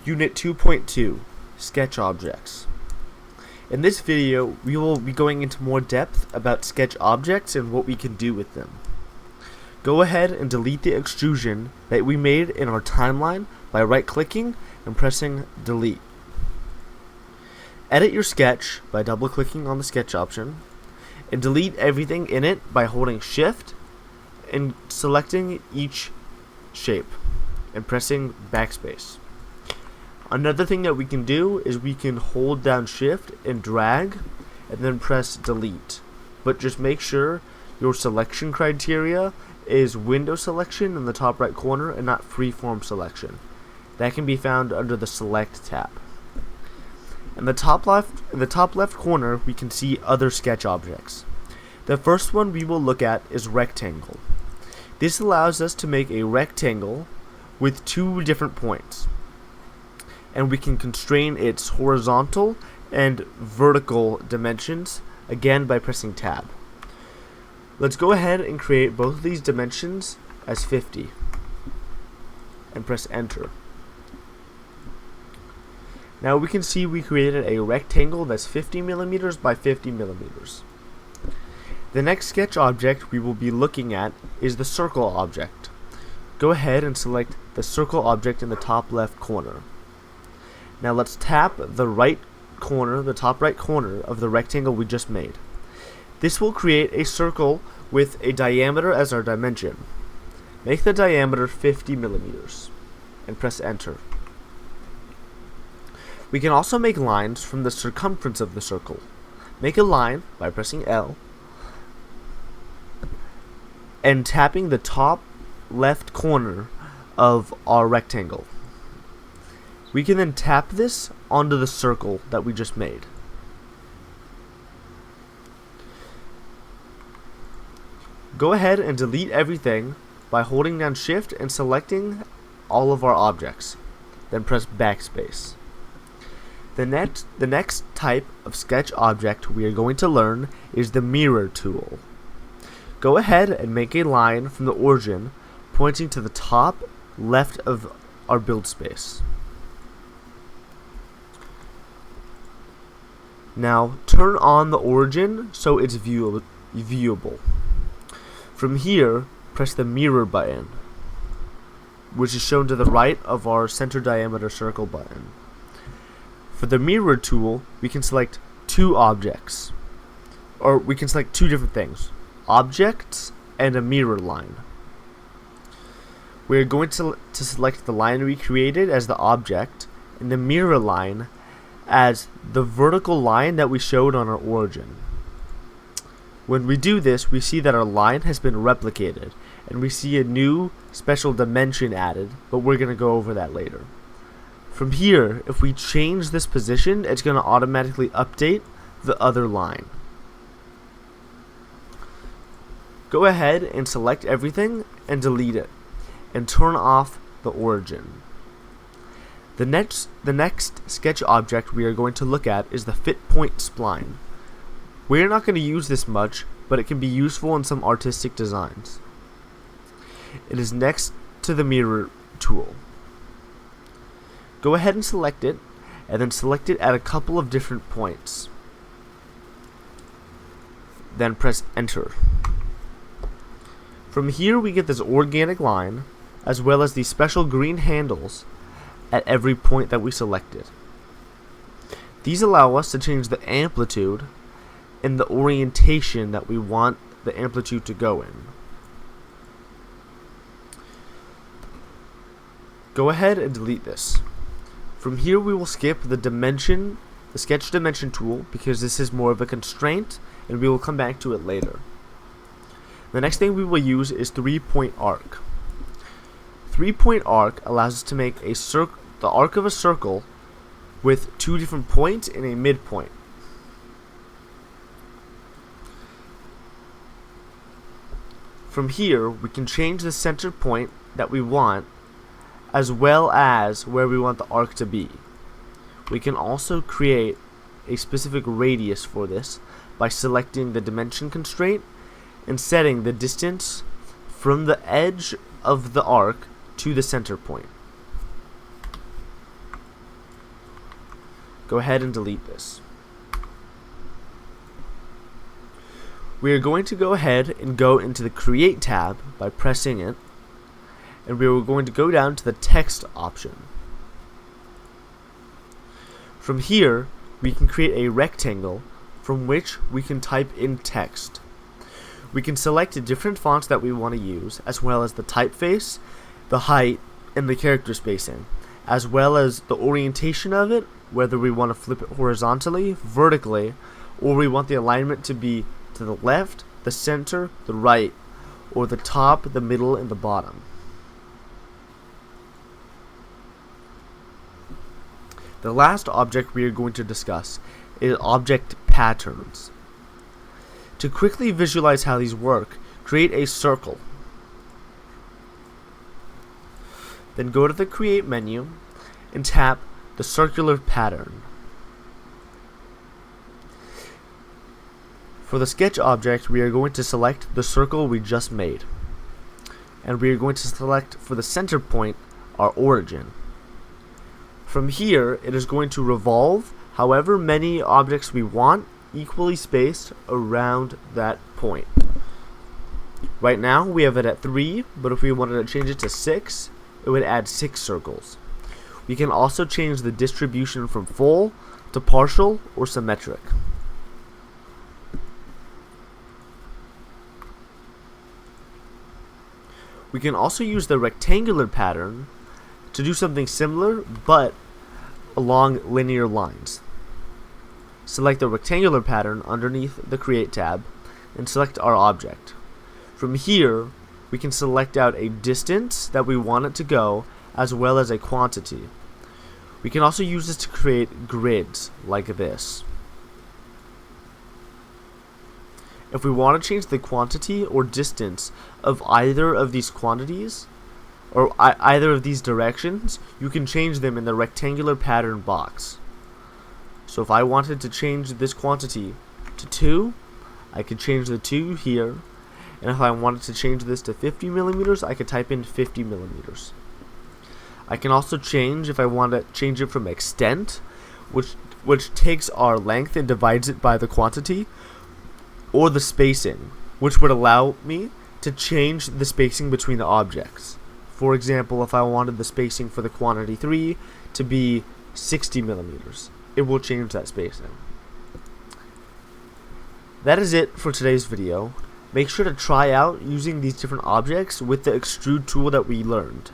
Unit 2.2, Sketch Objects. In this video, we will be going into more depth about sketch objects and what we can do with them. Go ahead and delete the extrusion that we made in our timeline by right-clicking and pressing delete. Edit your sketch by double-clicking on the sketch option, and delete everything in it by holding shift and selecting each shape and pressing backspace. Another thing that we can do is we can hold down shift and drag and then press delete, but just make sure your selection criteria is window selection in the top right corner and not freeform selection. That can be found under the select tab. In the top left corner, we can see other sketch objects. The first one we will look at is rectangle. This allows us to make a rectangle with two different points, and we can constrain its horizontal and vertical dimensions again by pressing tab. Let's go ahead and create both of these dimensions as 50 and press enter. Now we can see we created a rectangle that's 50 millimeters by 50 millimeters. The next sketch object we will be looking at is the circle object. Go ahead and select the circle object in the top left corner. Now let's tap the right corner, the top right corner of the rectangle we just made. This will create a circle with a diameter as our dimension. Make the diameter 50 millimeters and press enter. We can also make lines from the circumference of the circle. Make a line by pressing L and tapping the top left corner of our rectangle. We can then tap this onto the circle that we just made. Go ahead and delete everything by holding down shift and selecting all of our objects. Then press backspace. The next type of sketch object we are going to learn is the mirror tool. Go ahead and make a line from the origin pointing to the top left of our build space. Now turn on the origin so it's viewable. From here, press the mirror button, which is shown to the right of our center diameter circle button. For the mirror tool, we can select two objects, or we can select two different things, objects and a mirror line. We're going to select the line we created as the object and the mirror line as the vertical line that we showed on our origin. When we do this, we see that our line has been replicated and we see a new special dimension added, but we're going to go over that later. From here, if we change this position, it's going to automatically update the other line. Go ahead and select everything and delete it and turn off the origin. The next sketch object we are going to look at is the fit point spline. We're not going to use this much, but it can be useful in some artistic designs. It is next to the mirror tool. Go ahead and select it, and then select it at a couple of different points. Then press enter. From here we get this organic line, as well as these special green handles at every point that we selected. These allow us to change the amplitude and the orientation that we want the amplitude to go in. Go ahead and delete this. From here we will skip the sketch dimension tool, because this is more of a constraint and we will come back to it later. The next thing we will use is 3-point arc. 3-point arc allows us to make the arc of a circle with two different points and a midpoint. From here, we can change the center point that we want, as well as where we want the arc to be. We can also create a specific radius for this by selecting the dimension constraint and setting the distance from the edge of the arc to the center point. go ahead and delete this. We are going to go ahead and go into the Create tab by pressing it, and we are going to go down to the Text option. From here, we can create a rectangle from which we can type in text. We can select the different fonts that we want to use, as well as the typeface, the height, and the character spacing, as well as the orientation of it, whether we want to flip it horizontally, vertically, or we want the alignment to be to the left, the center, the right, or the top, the middle, and the bottom. The last object we are going to discuss is object patterns. To quickly visualize how these work, create a circle. Then go to the Create menu and tap the circular pattern. For the sketch object, we are going to select the circle we just made. And we are going to select for the center point our origin. From here, it is going to revolve however many objects we want, equally spaced around that point. Right now we have it at 3, but if we wanted to change it to 6, it would add 6 circles. We can also change the distribution from full to partial or symmetric. We can also use the rectangular pattern to do something similar, but along linear lines. Select the rectangular pattern underneath the Create tab and select our object. From here, we can select out a distance that we want it to go, as well as a quantity. We can also use this to create grids like this. If we want to change the quantity or distance of either of these quantities, or either of these directions, you can change them in the rectangular pattern box. So if I wanted to change this quantity to 2, I could change the 2 here, and if I wanted to change this to 50 millimeters, I could type in 50 millimeters. I can also change, if I want to change it from extent, which takes our length and divides it by the quantity, or the spacing, which would allow me to change the spacing between the objects. For example, if I wanted the spacing for the quantity 3 to be 60 millimeters, it will change that spacing. That is it for today's video. Make sure to try out using these different objects with the extrude tool that we learned.